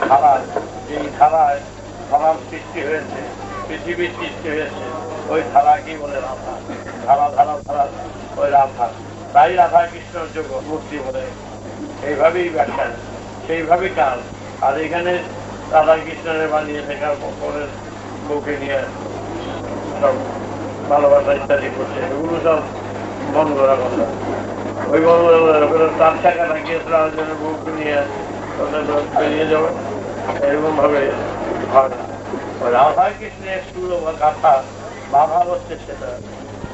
ধারায়, যেই ধারায় ধারার সৃষ্টি হয়েছে, পৃথিবীর সৃষ্টি হয়েছে, ওই ধারাকেই বলে রাধা। ধারা ধারা ধারা ওই রাধা, তাই রাধা কৃষ্ণের যোগ মূর্তি বলে। এইভাবেই ব্যাখ্যা, সেইভাবেই কাজ। আর এখানে রাধা কৃষ্ণের বানিয়ে শেখার পরে বউকে নিয়ে সব ভালোবাসা ইত্যাদি করছে, এগুলো সব বন্ধ করা কথা। ওই বন্ধ তার টাকা লাগিয়েছিল বউকে নিয়ে বেরিয়ে যাবে, এরকম ভাবে হয় না। রাধা কৃষ্ণের সুর বা গাথা বাধা হচ্ছে সেটা,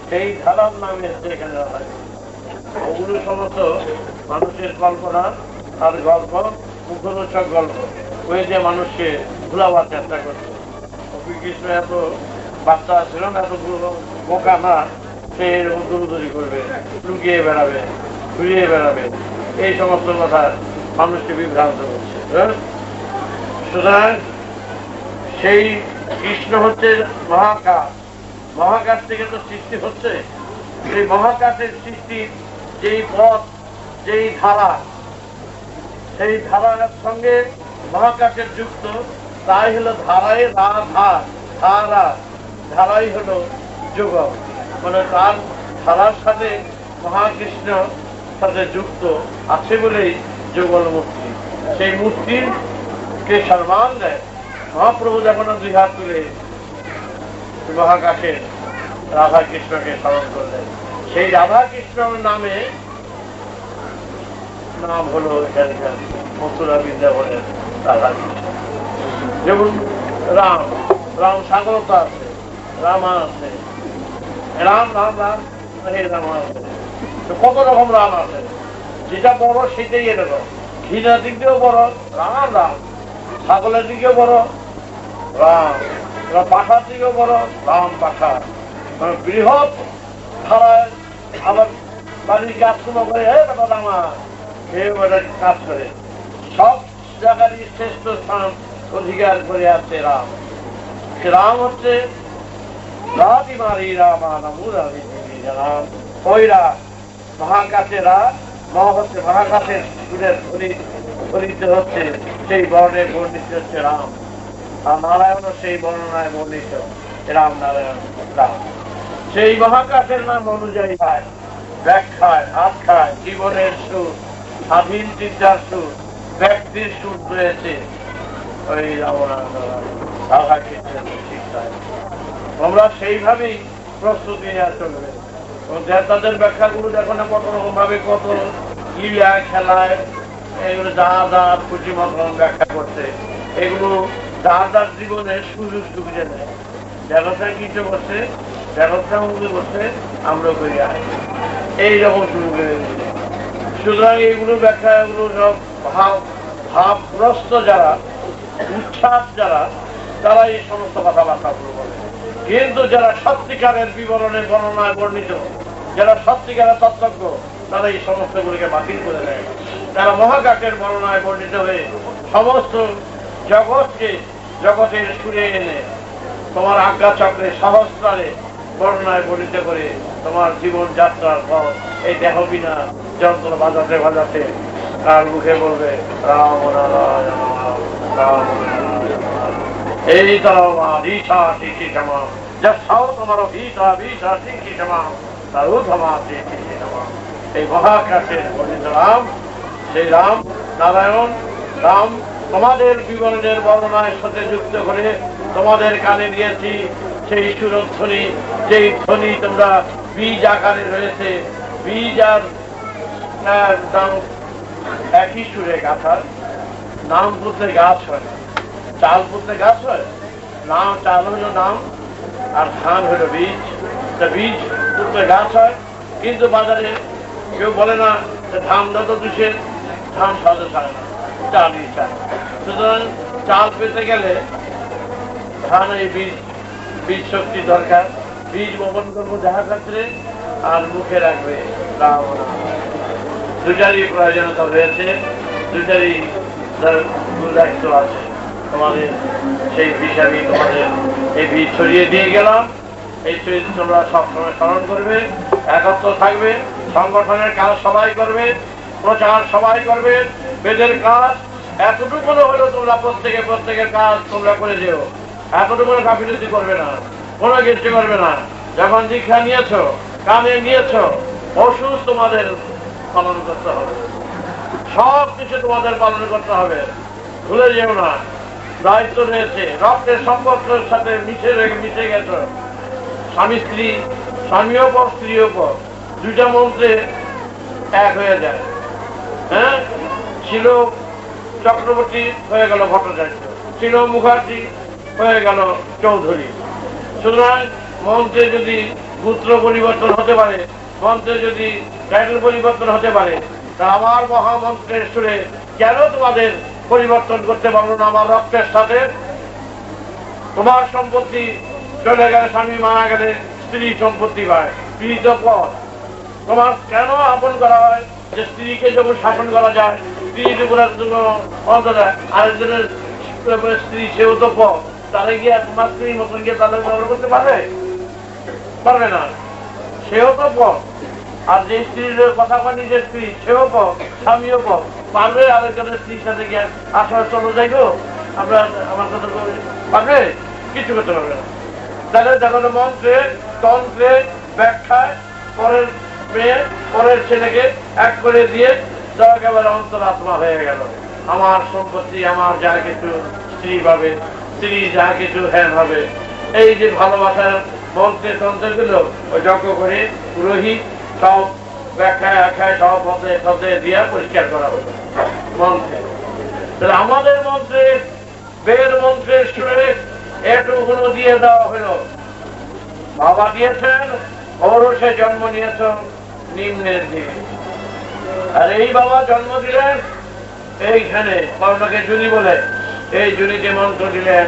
সেই ধারার নামে হচ্ছে এখানে রাধা। ওগুলো সমস্ত মানুষের কল্পনা আর গল্প, মুখরোচক গল্প, ওই যে মানুষকে ভুলাবার চেষ্টা করছে। কৃষ্ণ এত বাচ্চা ছিল না, এত বোকা না, সে এরকম দূরদূরি করবে, লুকিয়ে বেড়াবে, ঘুরিয়ে বেড়াবে, এই সমস্ত কথা মানুষকে বিভ্রান্ত করছে। সুতরাং সেই কৃষ্ণ হচ্ছে মহাকাশ, মহাকাশ থেকে তো সৃষ্টি হচ্ছে। সেই মহাকাশের সৃষ্টির যেই পথ, যেই ধারা, সেই ধারার সঙ্গে মহাকাশের যুক্ত, তাই হলো ধারায় রাধা। ধারা ধারাই হলো যুগল, মানে তার ধারার সাথে মহাকৃষ্ণ সাথে যুক্ত আছে বলেই যুগল মূর্তি। সেই মূর্তিকে সম্মান দেয় মহাপ্রভু যখন দুই হাত তুলে মহাকাশে রাধা কৃষ্ণকে স্মরণ করলেন। সেই রাধা কৃষ্ণর নামে নাম হলো এখানকার মথুরা বৃন্দাবনের রাধা কৃষ্ণ। যেমন রাম, রাম সাগরতা আছে, রামা আছে, রাম রাম রাম রাম আছে, কত রকম রাম আছে। যেটা বড় সেটাই এরকম, ঘৃণার দিক দিয়েও বড় রাম রাম, ছাগলের দিকেও বড় রাম, পাঠার দিকেও বড় রাম পাঠা। মানে বৃহৎ ধারায় আবার বাড়ির কাজগুলো করে রামা কাজ করে, সব জায়গারই শ্রেষ্ঠ স্থান অধিকার করে আছে রাম। সে রাম হচ্ছে রাতি মারি রাম, ওই রাম মহাকাশেরা হচ্ছে মহাকাশের সুরের ফলিত হচ্ছে, সেই বর্ণে বর্ণিত হচ্ছে রাম। আর নারায়ণ সেই বর্ণনায় বর্ণিত রাম নারায়ণ রাম। সেই মহাকাশের নাম অনুযায়ী হয় ব্যাখ্যায়, আখ্যায়, জীবনের সুর, স্বাধীন চিন্তার সুর, ব্যক্তির সুর রয়েছে ওই রাধা কৃষ্ণের শিক্ষায়। আমরা সেইভাবেই প্রস্তুতি নেওয়া চলবে। তাদের ব্যাখ্যাগুলো দেখো না কত রকম ভাবে, কত ক্রীড়া খেলায় এগুলো যার যার খুশি মতন ব্যাখ্যা করছে। এগুলো যার যার জীবনে সুযোগ সুবিধা নেয়। ব্যবসায় কিছু করছে, ব্যবসা মধ্যে করছে, আমরা করি এইরকম শুরু করে দিচ্ছে। সুতরাং এইগুলো ব্যাখ্যা, এগুলো সব ভাবগ্রস্ত যারা, উচ্ছ্বাস যারা, তারা এই সমস্ত কথাবার্তাগুলো বলে। কিন্তু যারা সত্যিকারের বিবরণে বর্ণনায় বর্ণিত, যারা সত্যিকারের তত্ত্বজ্ঞ, তারা এই সমস্তগুলিকে বাতিল করে দেয়। তারা মহাকাশের বর্ণনায় বর্ণিত হয়ে সমস্ত জগৎকে জগতের সুরে এনে তোমার আজ্ঞা চক্রে সহস্রারে বর্ণনায় বর্ণিত করে তোমার জীবন যাত্রার পর এই দেহ বিনা যন্ত্র বাজাতে বাজাতে তার মুখে বলবে রাম নারায়ণ রাম এই ঋষা শিখি ক্ষমা, যা সাও তোমার ভীষা ভীষা শিখি ক্ষমা, তারও ক্ষমা শিখি ক্ষমা। এই মহাকাশের বর্ণিত রাম, সেই রাম নারায়ণ রাম তোমাদের বিবরণের বর্ণনায় সাথে যুক্ত করে তোমাদের কানে দিয়েছি সেই সুরধ্বনি, যেই ধ্বনি তোমরা বীজ আকারে রয়েছে। বীজ আর একই সুরে গাথার, নাম পুঁতলে গাছ হয়, চাল পুঁতলে গাছ হয়, নাম চাল হলো নাম আর ধান হলো বীজ। বীজ পুঁতলে গাছ হয়, কিন্তু বাজারে কেউ বলে না ধান যত দূষের, ধান সাজে ছাড়ে না, চালই চায়। সুতরাং চাল পেতে গেলে ধান এই বীজ শক্তি দরকার। বীজ বপন করবো যাহার ক্ষেত্রে, আর মুখে রাখবে রাম নাম। দুটারই প্রয়োজনীয়তা রয়েছে, দুটারই দায়িত্ব আছে তোমাদের। সেই হিসাবে তোমাদের এই বীজ ছড়িয়ে দিয়ে গেলাম। এই চরিত্র তোমরা সবসময় স্মরণ করবে, একত্র থাকবে, সংগঠনের কাজ সবাই করবে, প্রচার সবাই করবে, বেদের কাজ এতটুকু হলেও তোমরা প্রত্যেকের কাজ তোমরা করে দিও। এতটুকু গাফিলতি করবে না, কোনো কিছু করবে না। যখন দীক্ষা নিয়েছো, কামে নিয়েছো, ওষুধ তোমাদের পালন করতে হবে, সব কিছু তোমাদের পালন করতে হবে, ভুলে যেও না। দায়িত্ব রয়েছে, রক্তের সম্পর্কের সাথে মিশে গেছো। স্বামী স্ত্রী, স্বামীও পর স্ত্রীও পর, দুইটা মন্ত্রে এক হয়ে যায়। হ্যাঁ, ছিল চক্রবর্তী হয়ে গেল ভট্টাচার্য, ছিল মুখার্জি হয়ে গেল চৌধুরী। সুতরাং মন্ত্রে যদি পুত্র পরিবর্তন হতে পারে, মন্ত্রে যদি টাইটেল পরিবর্তন হতে পারে, তা আমার মহামন্ত্রের সুরে কেন তোমাদের পরিবর্তন করতে পারবো না? আমার রক্তের সাথে তোমার সম্পত্তি চলে গেলে, স্বামী মারা গেলে স্ত্রী সম্পত্তি পায়, স্ত্রী তো পর। তোমার কেন আপন করা হয় যে স্ত্রীকে যখন শাসন করা যায়, স্ত্রীর উপরে আরেকজনের স্ত্রী সেও তো পর, তাহলে গিয়ে তোমার স্ত্রীর মতন গিয়ে তাহলে ব্যবহার করতে পারবে না, সেও তো পর। আর যে স্ত্রীর কথা বলি, নিজের স্ত্রী সেও পর, স্বামীও পর, পারবে আরেকজনের স্ত্রীর সাথে গিয়ে আসলে চলো যাইগো আমরা আমার কথা পারবে? কিছু করতে পারবে না। তাহলে দেখো মন্ত্রে তন্ত্রে ব্যাখ্যায় পরের মেয়ে পরের ছেলেকে এক করে দিয়ে যাওয়া একেবারে অন্তরাত্মা হয়ে গেল। আমার সম্পত্তি, আমার যা কিছু স্ত্রী পাবে, স্ত্রী যা কিছু হ্যান হবে। এই যে ভালোবাসার মন্ত্রে তন্ত্র গুলো ওই যজ্ঞ করে পুরোহিত সব ব্যাখ্যায় আখ্যায় সব পথে দিয়ে পরিষ্কার করা হলো মন্ত্রে। তাহলে আমাদের মন্ত্রে, বেদ মন্ত্রের সুরে এটুকুনো দিয়ে দেওয়া হলো। বাবা দিয়েছেন ঔরসে জন্ম নিয়েছ নিম্নের দিকে, আর এই বাবা জন্ম দিলেন এইখানে কর্মকে জুনি বলে, এই জুনিতে মন্ত্র দিলেন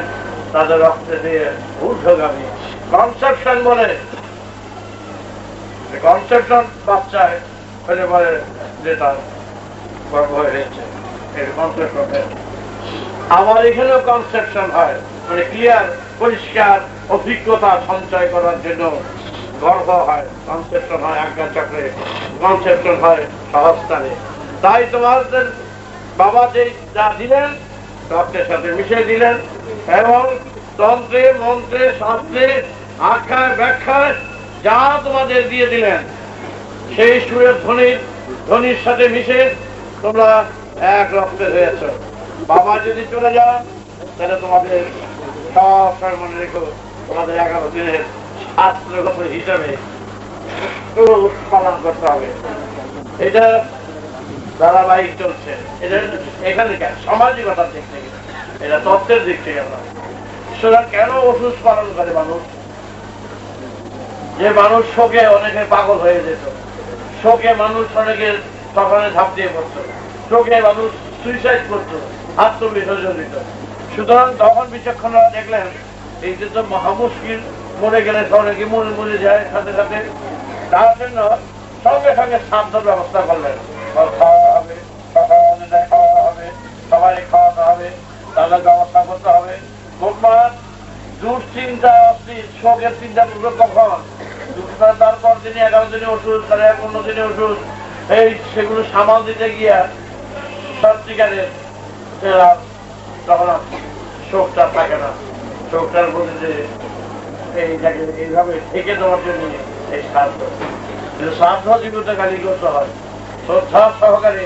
তাদের রক্তে দিয়ে ঊর্ধ্বগামী কনসেপশন বলে। কনসেপশন বাচ্চায় হলে বলে যে তার গর্ব হয়ে রয়েছে, এই কনসেপশন। আমার এখানেও কনসেপশন হয়, মানে ক্লিয়ার পরিষ্কার অভিজ্ঞতা সঞ্চয় করার জন্য গর্ব হয়, কনসেপশন হয় আজ্ঞা চক্রে, কনসেপশন হয় সহস্থানে। তাই তোমাদের বাবা যে যা দিলেন রক্তের সাথে মিশে দিলেন, এবং তন্ত্রে মন্ত্রে শাস্ত্রে আখ্যায় ব্যাখ্যায় যা তোমাদের দিয়ে দিলেন, সেই সুরের ধ্বনির সাথে মিশে তোমরা এক রক্তে হয়েছ। বাবা যদি চলে যান তাহলে তোমাদের সব মনে রেখো, তোমাদের 11 দিনের শাস্ত্রগত হিসাবে পালন করতে হবে। এটা ধারাবাহিক চলছে। এটা এখানে সামাজিকতার দিক থেকে, এটা তত্ত্বের দিক থেকে নয়। সুতরাং কেন ওষুধ পালন করে মানুষ? যে মানুষ শোকে অনেকে পাগল হয়ে যেত, শোকে মানুষ অনেকে সকালে ঝাঁপ দিয়ে পড়তো, শোকে মানুষ সুইসাইড করতো, আত্মবিসর্জন দিত। সুতরাং তখন বিচক্ষণরা দেখলেন এই যে তো মহামুশকিল, মরে গেলে অনেকে মরে যায় সাথে সাথে, তার জন্য সঙ্গে সঙ্গে শ্রাদ্ধ ব্যবস্থা করলেন। খাওয়া হবে, খাওয়া হবে, সবাই খাওয়াতে হবে, তাদের ব্যবস্থা করতে হবে। মোটমাট দুশ্চিন্তা, অস্থির শোকের চিন্তা করবে কখন? তারপর দিনে 11 দিনে ওষুধ, 15 দিনে ওষুধ, এই সেগুলো সামাল দিতে গিয়া সত্যিকারের তখন শোকটা থাকে না। শোকটার মধ্যে এইভাবে ঠেকে দেওয়ার জন্য এই শ্রাদ্ধ। শ্রাদ্ধ জীবিত গালি করতে হয়, শ্রদ্ধা সহকারে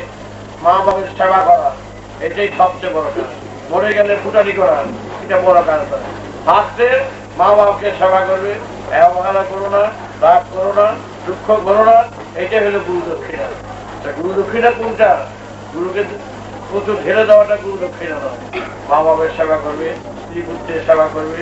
মা বাবার সেবা করা, এটাই সবচেয়ে বড় কাজ। মরে গেলে ফুটানি করা, এটা বড় কাজ। হাসতে মা বাবাকে সেবা করবে, অবহেলা করো না, রাগ করো না, দুঃখ করো না, এটাই হলো গুরু দক্ষিণা। গুরু দক্ষিণা কোনটা? গুরুকে প্রচুর ঢেলে দেওয়াটা গুরু দক্ষিণা নয়। মা বাবার সেবা করবে, স্ত্রী পুত্রের সেবা করবে,